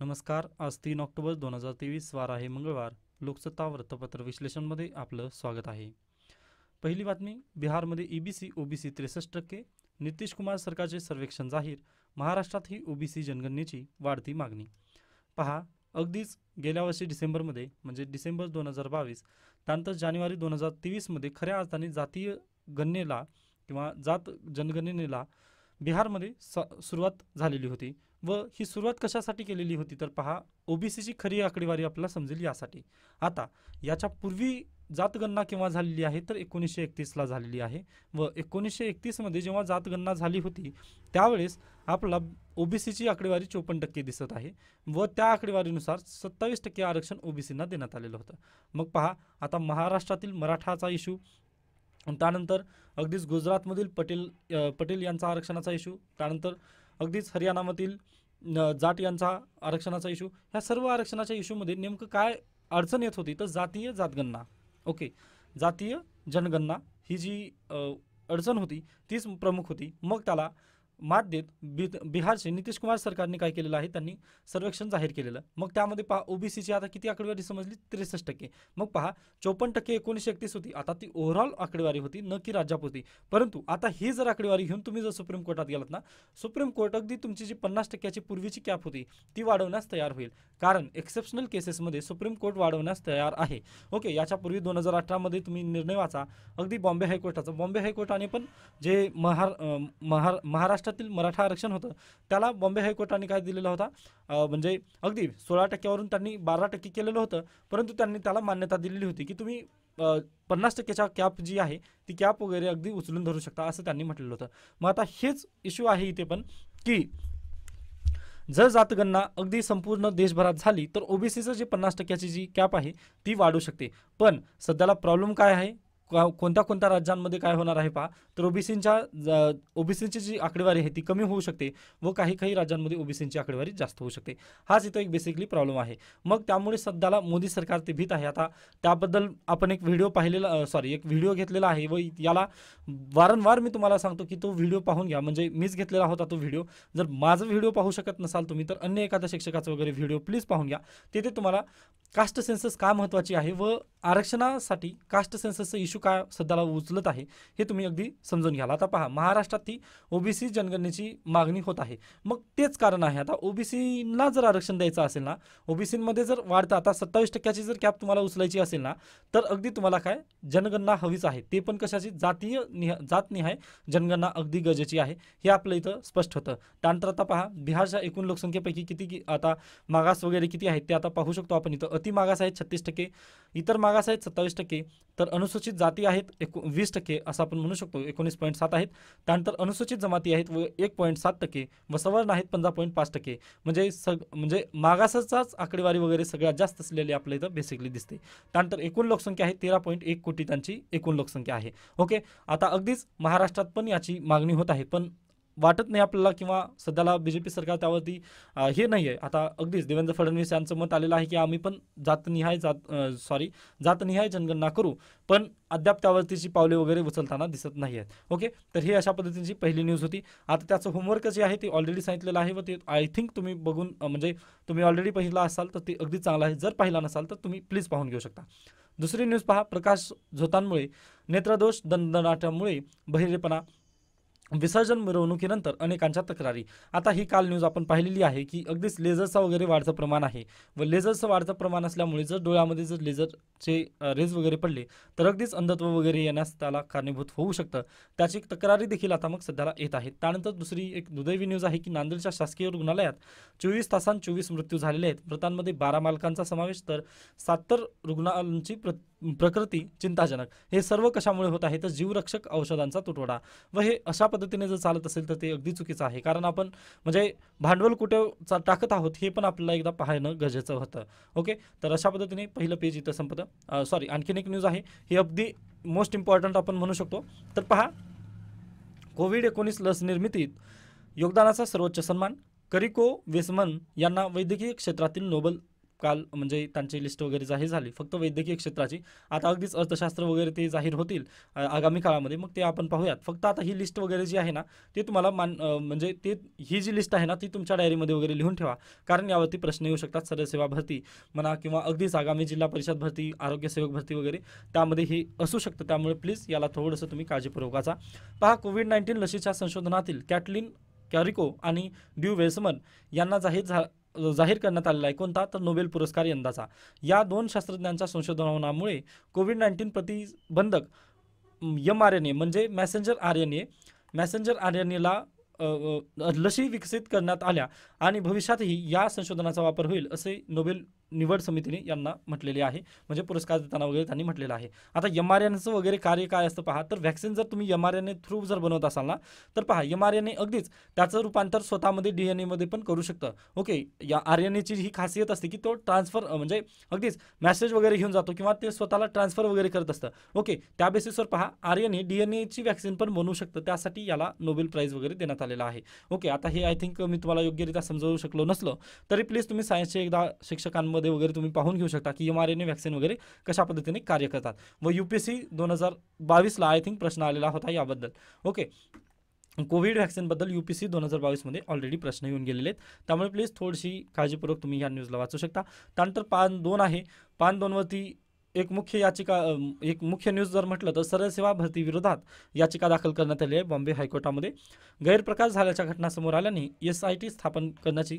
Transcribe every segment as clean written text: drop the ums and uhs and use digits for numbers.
नमस्कार. आज 3 ऑक्टोबर 2023 वार आहे मंगळवार. लोकसत्ता वृत्तपत्र विश्लेषणमध्ये आपलं स्वागत आहे. पहिली बातमी. बिहारमध्ये ईबीसी ओबीसी 63%. नितीश कुमार सरकारचे सर्वेक्षण जाहीर. महाराष्ट्रातही ओबीसी जनगणनेची वाढती मागणी. पहा, अगदीच गेल्या वर्षी डिसेंबरमध्ये म्हणजे डिसेंबर 2022 त्यानंतर जानेवारी 2023मध्ये खऱ्या अर्थाने जातीय गणनेला किंवा जात जनगणनेला बिहारमध्ये सुरुवात झालेली होती. व ही सुरुवात कशासाठी केलेली होती तर पहा, ओबीसीची खरी आकडेवारी आपल्याला समजेल यासाठी. आता याच्या पूर्वी जातगणना केव्हा झालेली आहे तर 1931ला झालेली आहे. व 1931मध्ये जेव्हा जातगणना झाली होती त्यावेळेस आपल्याला ओबीसीची आकडेवारी 54% दिसत आहे. व त्या आकडेवारीनुसार 27% आरक्षण ओबीसींना देण्यात आलेलं होतं. मग पहा, आता महाराष्ट्रातील मराठाचा इशू, त्यानंतर अगदीच गुजरातमधील पटेल यांचा आरक्षणाचा इशू, त्यानंतर अगदीच हरियाणामधील जाट यांचा आरक्षणाचा इशू, ह्या सर्व आरक्षणाच्या इशूमध्ये नेमकं काय अडचण येत होती तर जातीय जातगणना. ओके, जातीय जनगणना ही जी अडचण होती तीच प्रमुख होती. मग त्याला मात देत बिहारचे नितीश कुमार सरकारने काय केलेलं आहे, त्यांनी सर्वेक्षण जाहीर केलेलं. मग त्यामध्ये पहा, ओबीसीची आता किती आकडेवारी समजली, 63%. मग पहा, 54% 1931 होती. आता ती ओव्हरऑल आकडेवारी होती, न की राज्यापुरती. परंतु आता ही जर आकडेवारी घेऊन तुम्ही जर सुप्रीम कोर्टात गेलात ना, सुप्रीम कोर्ट अगदी तुमची जी 50%ची पूर्वीची कॅप होती ती वाढवण्यास तयार होईल. कारण एक्सेप्शनल केसेसमध्ये सुप्रीम कोर्ट वाढवण्यास तयार आहे. ओके, याच्यापूर्वी 2018मध्ये तुम्ही निर्णय वाचा, अगदी बॉम्बे हायकोर्टाचा. बॉम्बे हायकोर्टाने पण जे महाराष्ट्रातील मराठा आरक्षण होतं त्याला बॉम्बे हायकोर्टाने काय दिलेला होता, म्हणजे अगदी 16%वरून त्यांनी 12% केलेलं होतं. परंतु त्यांनी त्याला मान्यता दिलेली होती की तुम्ही 50%च्या कॅप जी आहे ती कॅप वगैरे अगदी उचलून धरू शकता, असं त्यांनी म्हटलेलं होतं. मग आता हेच इश्यू आहे इथे पण, की जर जातगणना अगदी संपूर्ण देशभरात झाली तर ओबीसीचं जे 50%ची जी कॅप आहे ती वाढू शकते. पण सध्याला प्रॉब्लेम काय आहे, कोणत्या कोणत्या राज्यांमध्ये काय होणार आहे पहा, तर ओबीसीची जी आकडेवारी आहे ती कमी होऊ शकते व काही काही राज्यांमध्ये ओबीसीची आकडेवारी जास्त होऊ शकते. हाच इथं एक बेसिकली प्रॉब्लेम आहे. मग त्यामुळे सध्याला मोदी सरकार ते भीत आहे. आता त्याबद्दल आपण एक व्हिडिओ घेतलेला आहे व याला वारंवार मी तुम्हाला सांगतो की तो व्हिडिओ पाहून घ्या. म्हणजे मीच घेतलेला होता तो व्हिडिओ. जर माझा व्हिडिओ पाहू शकत नसाल तुम्ही तर अन्य एखाद्या शिक्षकाचा वगैरे व्हिडिओ प्लीज पाहून घ्या. तिथे तुम्हाला कास्ट सेन्सस का महत्त्वाची आहे व आरक्षणासाठी कास्ट सेन्ससचा इश्यू काय सध्याला उचलत आहे हे तुम्ही अगदी समजून घ्याल. आता पहा, महाराष्ट्रात ती ओबीसी जनगणनेची मागणी होत आहे. मग तेच कारण आहे, आता ओबीसीला जर आरक्षण द्यायचं असेल ना, ओबीसीमध्ये जर वाढतं, आता 27%ची जर कॅप तुम्हाला उचलायची असेल ना, तर अगदी तुम्हाला काय जनगणना हवीच आहे. ते पण कशाची, जातनिहाय जनगणना अगदी गरजेची आहे, हे आपलं इथं स्पष्ट होतं. त्यानंतर आता पहा, बिहारच्या एकूण लोकसंख्येपैकी किती आता मागास वगैरे किती आहेत ते आता पाहू शकतो आपण. इथं अति मागास आहेत 36%, इतर मागास आहेत 27%, तर अनुसूचित जाती आहेत 20% असं आपण म्हणू शकतो, 19.7 आहेत. त्यानंतर अनुसूचित जमाती आहेत व 1.7% व सवर्ण आहेत 15.5%. म्हणजे मागासाचाच आकडेवारी वगैरे सगळ्यात जास्त असलेली आपल्या इथं बेसिकली दिसते. त्यानंतर एकूण लोकसंख्या आहे 13.1 कोटी त्यांची एकूण लोकसंख्या आहे. ओके, आता अगदीच महाराष्ट्रात पण याची मागणी होत आहे, पण वाटत नाही आपल्याला किंवा सध्याला बीजेपी सरकार त्यावरती हे नाही आहे. आता अगदीच देवेंद्र फडणवीस यांचं मत आलेलं आहे की आम्ही पण जातनिहाय जनगणना करू, पण अद्याप त्यावरतीची पावले वगैरे उचलताना दिसत नाही आहेत. ओके, तर ही अशा पद्धतीची पहिली न्यूज होती. आता त्याचं होमवर्क जे आहे ते ऑलरेडी सांगितलेलं आहे व ते आय थिंक तुम्ही बघून म्हणजे तुम्ही ऑलरेडी पाहिला असाल तर ते अगदी चांगलं आहे. जर पाहिला नसाल तर तुम्ही प्लीज पाहून घेऊ शकता. दुसरी न्यूज पहा, प्रकाश झोतांमुळे नेत्रदोष, दंडनाट्यामुळे बहिरेपणा, विसर्जन मिरवणुकीनंतर अनेकांच्या तक्रारी. आता ही काल न्यूज आपण पाहिलेली आहे की अगदीच लेझरचा वगैरे वाढतं प्रमाण आहे व लेझरचं वाढतं प्रमाण असल्यामुळे जर डोळ्यामध्ये जर लेझरचे रेज वगैरे पडले तर अगदीच अंधत्व वगैरे येण्यास त्याला कारणीभूत होऊ शकतं. त्याची तक्रारी देखील आता मग सध्याला येत आहेत. त्यानंतर दुसरी एक दुर्दैवी न्यूज आहे की नांदेडच्या शासकीय रुग्णालयात 24 तासांत 24 मृत्यू झालेले आहेत. मृतांमध्ये 12 मालकांचा समावेश तर 70 रुग्णांची प्रकृती चिंताजनक. हे सर्व कशामुळे होत आहे तर जीवरक्षक औषधांचा तुटवडा. व हे अशा पद्धतीने जर चालत असेल तर ते अगदी चुकीचं आहे, कारण आपण म्हणजे भांडवल कुठे टाकत आहोत हे पण आपल्याला एकदा पाहणं गरजेचं होतं. ओके, तर अशा पद्धतीने पहिलं पेज इथं संपतं. आणखीन एक न्यूज आहे, ही अगदी मोस्ट इम्पॉर्टंट आपण म्हणू शकतो. तर पहा, कोविड-19 लस निर्मितीत योगदानाचा सर्वोच्च सन्मान, करिको वेसमन यांना वैद्यकीय क्षेत्रातील नोबल काल म्हणजे त्यांची लिस्ट वगैरे जाहीर झाली, फक्त वैद्यकीय क्षेत्राची. आता अगदीच अर्थशास्त्र वगैरे ते जाहीर होतील आगामी काळामध्ये, मग ते आपण पाहूयात. फक्त आता ही लिस्ट वगैरे जी आहे ना, ते तुम्हाला म्हणजे ते ही जी लिस्ट आहे ना, ती तुमच्या डायरीमध्ये वगैरे लिहून ठेवा, कारण यावरती प्रश्न येऊ शकतात. सरसेवा भरती म्हणा किंवा अगदीच आगामी जिल्हा परिषद भरती, आरोग्यसेवक भरती वगैरे त्यामध्ये हे असू शकतं. त्यामुळे प्लीज याला थोडंसं तुम्ही काळजीपूर्वक वाचा. पहा, कोविड-19 लसीच्या संशोधनातील कॅटलिन कॅरिको आणि ड्यू वेल्समन यांना जाहीर करण्यात आलेला आहे. कोणता? तर नोबेल पुरस्कार यंदाचा. या 2 शास्त्रज्ञांच्या संशोधनामुळे कोविड-19 प्रतिबंधक mRNA म्हणजे मॅसेंजर आरएनएला लशी विकसित करण्यात आल्या आणि भविष्यातही या संशोधनाचा वापर होईल असे नोबेल निवड समितीने यांना म्हटलेले आहे, म्हणजे पुरस्कार देताना वगैरे त्यांनी म्हटलेलं आहे. आता mRNAचं वगैरे कार्य काय असतं पहा, तर व्हॅक्सिन जर तुम्ही mRNA थ्रू जर बनवत असाल ना, तर पहा mRNA अगदीच त्याचं रूपांतर स्वतःमध्ये DNA मध्ये पण करू शकतं. ओके, या RNAची ही खासियत असते की तो ट्रान्सफर म्हणजे अगदीच मेसेज वगैरे घेऊन जातो किंवा ते स्वतःला ट्रान्सफर वगैरे करत असतं. ओके, त्या बेसिसवर पहा RNA DNAची व्हॅक्सिन पण बनवू शकतं, त्यासाठी याला नोबेल प्राईज वगैरे देण्यात आलेला आहे. ओके, आता हे आय थिंक मी तुम्हाला योग्यरित्या समजावू शकलो नसलो तरी प्लीज तुम्ही सायन्सचे एकदा शिक्षकांमध्ये वगैरे तुम्ही पाहून घेऊ शकता की mRNA व्हॅक्सिन वगैरे कशा पद्धतीने कार्य करतात. व UPSC 2022ला आय थिंक प्रश्न आलेला होता याबद्दल. ओके, कोविड व्हॅक्सिनबद्दल UPSC 2022मध्ये ऑलरेडी प्रश्न येऊन गेलेले आहेत, त्यामुळे प्लीज थोडीशी काळजीपूर्वक तुम्ही ह्या न्यूजला वाचू शकता. त्यानंतर पान 2 आहे. पान 2 वरती एक मुख्य न्यूज जर म्हटलं तर सरसेवा भरती विरोधात याचिका दाखल करण्यात आली आहे बॉम्बे हायकोर्टामध्ये. गैरप्रकार झाल्याच्या घटना समोर आल्याने SIT स्थापन करण्याच्या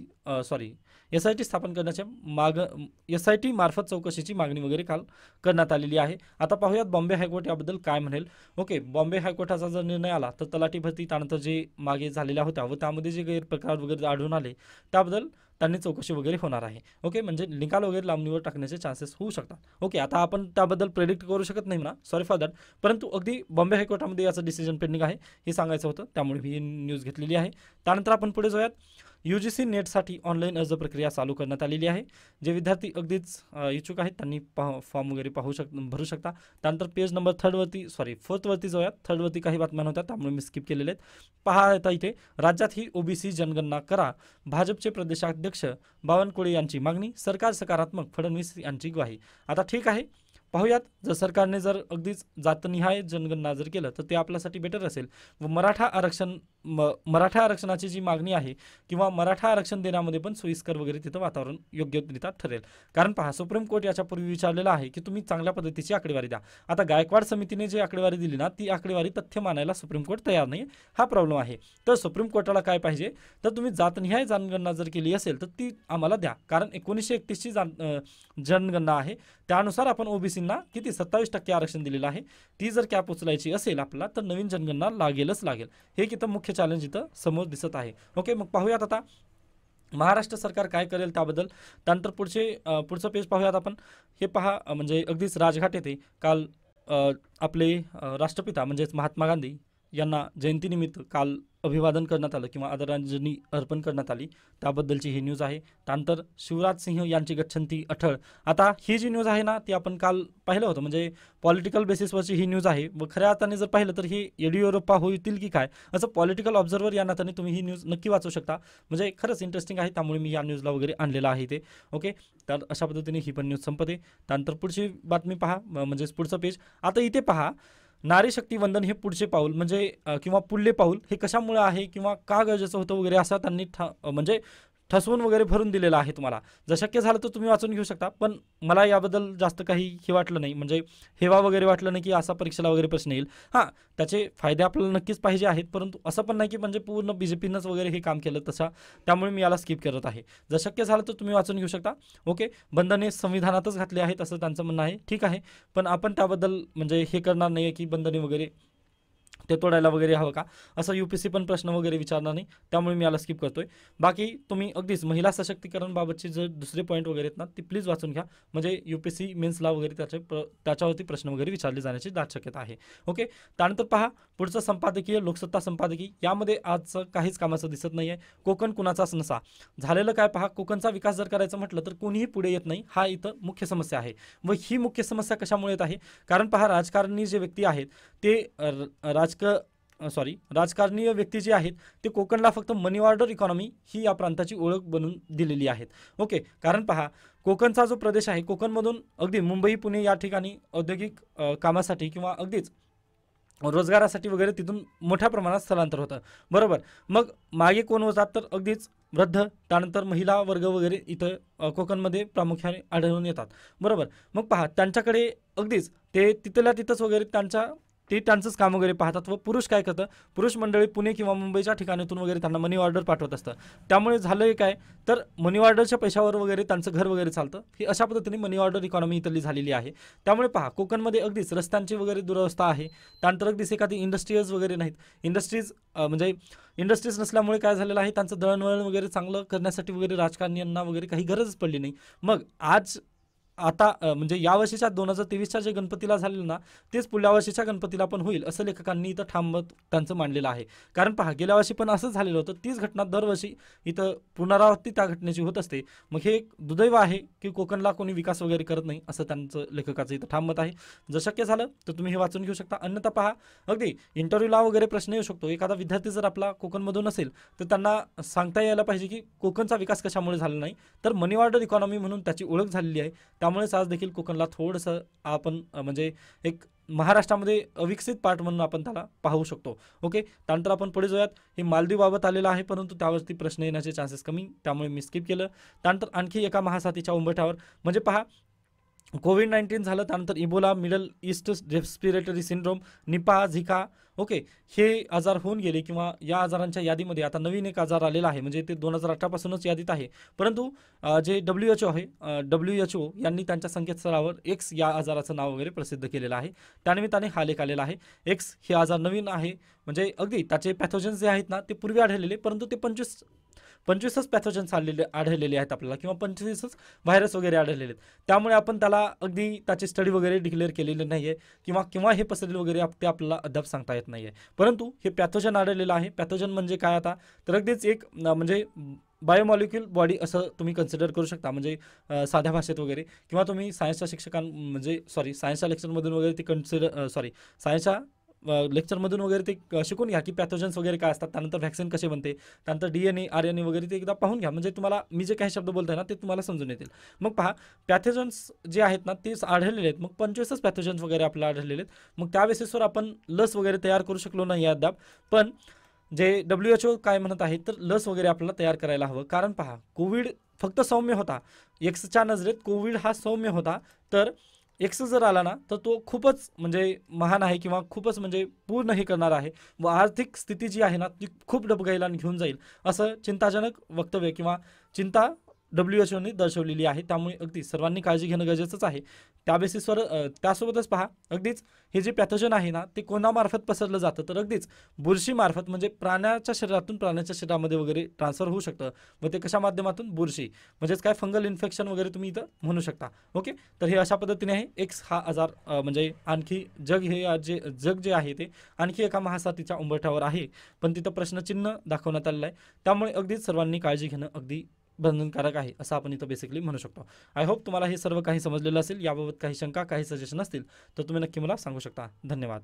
SIT मार्फत चौकशीची मागणी वगैरे काल करण्यात आलेली आहे. आता पाहूयात बॉम्बे हायकोर्ट याबद्दल काय म्हणेल. ओके, बॉम्बे हायकोर्टाचा जर निर्णय आला तर तलाठी भरती त्यानंतर जे मागे झालेल्या होत्या व त्यामध्ये जे गैरप्रकार वगैरे आढळून आले त्याबद्दल त्यांनी चौकशी वगैरे होणार आहे. ओके, म्हणजे निकाल वगैरे लांबणीवर टाकण्याचे चान्सेस होऊ शकतात. ओके, आता आपण त्याबद्दल प्रेडिक्ट करू शकत नाही म्हणा, सॉरी फॉर दॅट, परंतु अगदी बॉम्बे हायकोर्टामध्ये याचं डिसिजन पेंडिंग आहे हे सांगायचं होतं, त्यामुळे ही न्यूज घेतलेली आहे. त्यानंतर आपण पुढे जाऊयात. UGC नेटसाठी ऑनलाईन अर्ज प्रक्रिया चालू करण्यात आलेली आहे. जे विद्यार्थी अगदीच इच्छुक आहेत त्यांनी फॉर्म वगैरे भरू शकता. त्यानंतर पेज नंबर 4 वरती जाऊयात. 3 वरती काही बातम्या होत्या त्यामुळे मी स्किप केलेले आहेत. पहा आता इथे, राज्यात ही OBC जनगणना करा, भाजपचे प्रदेशाध्यक्ष बावनकुळे यांची मागणी, सरकार सकारात्मक, फडणवीस यांची ग्वाही. आता ठीक आहे, पाहूयात. जर सरकारने जर अगदीच जातनिहाय जनगणना जर केलं तर ते आपल्यासाठी बेटर असेल. व मराठा आरक्षणाची जी मागणी आहे किंवा मराठा आरक्षण देण्यामध्ये पण सोयीस्कर वगैरे तिथं वातावरण योग्यरित्या ठरेल. कारण पहा, सुप्रीम कोर्ट याच्यापूर्वी विचारलेलं आहे की तुम्ही चांगल्या पद्धतीची आकडेवारी द्या. आता गायकवाड समितीने जी आकडेवारी दिली ना, ती आकडेवारी तथ्य मानायला सुप्रीम कोर्ट तयार नाही, हा प्रॉब्लेम आहे. तर सुप्रीम कोर्टाला काय पाहिजे, तर तुम्ही जातनिहाय जनगणना जर केली असेल तर ती आम्हाला द्या. कारण 1931ची जनगणना आहे, त्यानुसार आपण OBCंना किती 27% आरक्षण दिलेलं आहे. ती जर कॅप उचलायची असेल आपल्याला तर नवीन जनगणना लागेल. हे इथं मुख्य चॅलेंज इथं समोर दिसत आहे. ओके, मग पाहूयात आता महाराष्ट्र सरकार काय करेल त्याबद्दल. त्यानंतर पुढचं पेज पाहूयात आपण. हे पहा, म्हणजे अगदीच राजघाट येथे काल आपले राष्ट्रपिता म्हणजेच महात्मा गांधी यांना जयंतीनिमित्त काल अभिवादन करण्यात आलं किंवा आदरांजली अर्पण करण्यात आली, त्याबद्दलची ही न्यूज आहे. त्यानंतर शिवराज सिंह यांची गच्छंती अठळ. आता ही जी न्यूज आहे ना, ती आपण काल पाहिलं होतं, म्हणजे पॉलिटिकल बेसिसवरची ही न्यूज आहे. व खऱ्या अर्थाने जर पाहिलं तर हे येडियुरप्पा होतील की काय, असं पॉलिटिकल ऑब्झर्वर या नात्याने तुम्ही ही न्यूज नक्की वाचू शकता. म्हणजे खरंच इंटरेस्टिंग आहे, त्यामुळे मी या न्यूजला वगैरे आणलेलं आहे ते. ओके, तर अशा पद्धतीने ही पण न्यूज संपते. त्यानंतर पुढची बातमी पहा, म्हणजेच पुढचं पेज. आता इथे पहा, नारी शक्ती वंदन हे पुढचे पाऊल म्हणजे किंवा पुढले पाऊल हे कशामुळे आहे किंवा का गरजेचं होतं वगैरे असं त्यांनी म्हणजे ठसवून वगैरे भरून दिलेलं आहे तुम्हाला. जर शक्य झालं तर तुम्ही वाचून घेऊ शकता, पण मला याबद्दल जास्त काही हे वाटलं नाही, म्हणजे हेवा वगैरे वाटलं नाही की असा परीक्षेला वगैरे प्रश्न येईल. हां, त्याचे फायदे आपल्याला नक्कीच पाहिजे आहेत, परंतु असं पण नाही की म्हणजे पूर्ण BJPनंच वगैरे हे काम केलं तसा, त्यामुळे मी याला स्किप करत आहे. जर शक्य झालं तर तुम्ही वाचून घेऊ शकता. ओके, बंधने संविधानातच घातले आहेत असं त्यांचं म्हणणं आहे, ठीक आहे, पण आपण त्याबद्दल म्हणजे हे करणार नाही आहे की बंधने वगैरे ते तोडायला वगैरे हवं का, असं UPSC पण प्रश्न वगैरे विचारणार नाही, त्यामुळे मी याला स्किप करतोय. बाकी तुम्ही अगदीच महिला सशक्तीकरण बाबतचे जर दुसरे पॉईंट वगैरे आहेत ना, ती प्लीज वाचून घ्या, म्हणजे UPSC मेन्सला वगैरे त्याच्यावरती प्रश्न वगैरे विचारले जाण्याची दाट शक्यता आहे. ओके, त्यानंतर पहा पुढचं संपादकीय, लोकसत्ता संपादकीय, यामध्ये आजचं काहीच कामाचं दिसत नाही आहे. कोकण कुणाचाच नसा. झालेलं काय पहा, कोकणचा विकास जर करायचं म्हटलं तर कोणीही पुढे येत नाही, हा इथं मुख्य समस्या आहे. व ही मुख्य समस्या कशामुळे येत आहे, कारण पहा, राजकारणी जे व्यक्ती आहेत ते राजकारणीय व्यक्ती जे आहेत ते कोकणला फक्त मनी ऑर्डर इकॉनॉमी ही या प्रांताची ओळख बनवून दिलेली आहेत. ओके, कारण पहा कोकणचा जो प्रदेश आहे, कोकणमधून अगदी मुंबई पुणे या ठिकाणी औद्योगिक कामासाठी किंवा अगदीच रोजगारासाठी वगैरे तिथून मोठ्या प्रमाणात स्थलांतर होतं. बरोबर. मग मागे कोण होतात तर अगदीच वृद्ध, त्यानंतर महिला वर्ग वगैरे इथं कोकणमध्ये प्रामुख्याने आढळून येतात. बरोबर. मग पहा त्यांच्याकडे अगदीच ते तिथल्या तिथंच वगैरे ते त्यांचंच काम वगैरे पाहतात व पुरुष काय करतं, पुरुष मंडळी पुणे किंवा मुंबईच्या ठिकाणातून वगैरे त्यांना मनी ऑर्डर पाठवत असतं. त्यामुळे झालं काय तर मनी ऑर्डरच्या पैशावर वगैरे त्यांचं घर वगैरे चालतं. ही अशा पद्धतीने मनी ऑर्डर इकॉनॉमी इथली झालेली आहे. त्यामुळे पहा कोकणमध्ये अगदीच रस्त्यांची वगैरे दुरवस्था आहे. त्यानंतर अगदीच एखादी इंडस्ट्रीज वगैरे नाहीत. म्हणजे इंडस्ट्रीज नसल्यामुळे काय झालेलं आहे, त्यांचं दळणवळण वगैरे चांगलं करण्यासाठी वगैरे राजकारण्यांना वगैरे काही गरजच पडली नाही. मग आता म्हणजे यावर्षीच्या 2023च्या जे गणपतीला झालेलं ना, तेच पुढल्या वर्षीच्या गणपतीला पण होईल असं लेखकांनी इथं ठाम मत त्यांचं मांडलेलं आहे. कारण पहा गेल्या वर्षी पण असंच झालेलं होतं. तीच घटना दरवर्षी इथं पुनरावृत्ती त्या घटनेची होत असते. मग हे एक दुर्दैव आहे की कोकणला कोणी विकास वगैरे करत नाही असं त्यांचं लेखकाचं इथं ठाम मत आहे. जर शक्य झालं तर तुम्ही हे वाचून घेऊ शकता. अन्यथा पहा अगदी इंटरव्ह्यूला वगैरे प्रश्न येऊ शकतो. एखादा विद्यार्थी जर आपला कोकणमधून असेल तर त्यांना सांगता यायला पाहिजे की कोकणचा विकास कशामुळे झाला नाही, तर मनी ऑर्डर इकॉनॉमी म्हणून त्याची ओळख झालेली आहे. त्यामुळेच आज देखील कोकणला थोडंसं आपण म्हणजे एक महाराष्ट्रामध्ये अविकसित पार्ट म्हणून आपण त्याला पाहू शकतो. ओके, त्यानंतर आपण पुढे जाऊयात. हे मालदीवबाबत आलेलं आहे, परंतु त्यावरती प्रश्न येण्याचे चान्सेस कमी, त्यामुळे मी स्किप केलं. त्यानंतर आणखी एका महासाथीच्या उंबरठ्यावर म्हणजे पहा कोविड-19 झालं, त्यानंतर Ebola, middle east respiratory syndrome, Nipah, Zika. Okay, हे आजार होऊन गेले किंवा या आजारांच्या यादीमध्ये आता नवीन एक आजार आलेला आहे, म्हणजे ते 2018 पासूनच यादीत आहे. परंतु जे WHO आहे, WHO यांनी त्यांच्या संकेतस्थळावर एक्स या आजाराचं नाव वगैरे प्रसिद्ध केलेलं आहे. त्यानिमित्ताने हा लेख आलेला आहे. एक्स हे आजार नवीन आहे, म्हणजे अगदी त्याचे पॅथोजन्स जे आहेत ना ते पूर्वी आढळलेले, परंतु ते 25च पॅथोजन्स आढळलेले आहेत आपल्याला, किंवा 25च व्हायरस वगैरे आढळलेले आहेत. त्यामुळे आपण त्याला अगदी त्याची स्टडी वगैरे डिक्लेअर केलेली नाही आहे किंवा हे पसरले वगैरे ते आपल्याला अद्याप सांगता येत नाही आहे. परंतु हे पॅथोजन आढळलेलं आहे. पॅथोजन म्हणजे काय आता तर अगदीच एक म्हणजे बायोमॉलिक्यूल बॉडी असं तुम्ही कन्सिडर करू शकता, म्हणजे साध्या भाषेत वगैरे, किंवा तुम्ही सायन्सच्या सायन्सच्या लेक्चरमधून वगैरे ते सायन्सच्या लेक्चरमधून वगैरे ते शिकून घ्या की पॅथोजन्स वगैरे काय असतात, त्यानंतर व्हॅक्सिन कसे बनते, त्यानंतर DNA RNA वगैरे ते एकदा पाहून घ्या, म्हणजे तुम्हाला मी जे काही शब्द बोलतोय ना ते तुम्हाला समजून येतील. मग पहा पॅथोजन्स जे आहेत ना ते आढळलेले आहेत. मग 25च पॅथोजन्स वगैरे आपल्याला आढळलेले आहेत. मग त्या बेसिसवर आपण लस वगैरे तयार करू शकलो नाही अद्याप, पण जे WHO काय म्हणत आहे तर लस वगैरे आपल्याला तयार करायला हवं. कारण पहा कोविड फक्त सौम्य होता, एक्सच्या नजरेत कोविड हा सौम्य होता, तर एक्स जर आला ना तर तो खूपच म्हणजे महान आहे किंवा खूपच म्हणजे पूर्ण हे करणार आहे व आर्थिक स्थिती जी आहे ना ती खूप डबघाईला घेऊन जाईल असं चिंताजनक वक्तव्य किंवा चिंता WHOने दर्शवलेली आहे. त्यामुळे अगदी सर्वांनी काळजी घेणं गरजेचंच आहे. त्या बेसिसवर त्यासोबतच पहा अगदीच हे जे पॅथोजन आहे ना ते कोणामार्फत पसरलं जातं तर अगदीच बुरशीमार्फत, म्हणजे प्राण्याच्या शरीरातून प्राण्याच्या शरीरामध्ये वगैरे ट्रान्सफर होऊ शकतं. व ते कशा माध्यमातून, बुरशी म्हणजेच काय फंगल इन्फेक्शन वगैरे तुम्ही इथं म्हणू शकता. ओके, तर हे अशा पद्धतीने आहे. एक्स हा आजार म्हणजे आणखी जग जे आहे ते आणखी एका महासाथीच्या उंबरठ्यावर आहे, पण तिथं प्रश्नचिन्ह दाखवण्यात आलेलं आहे. त्यामुळे अगदीच सर्वांनी काळजी घेणं अगदी बंधनकारक आहे असं आपण इथं बेसिकली म्हणू शकतो. आय होप तुम्हाला हे सर्व काही समजलेलं असेल. याबाबत काही शंका, काही सजेशन असतील तर तुम्ही नक्की मला सांगू शकता. धन्यवाद.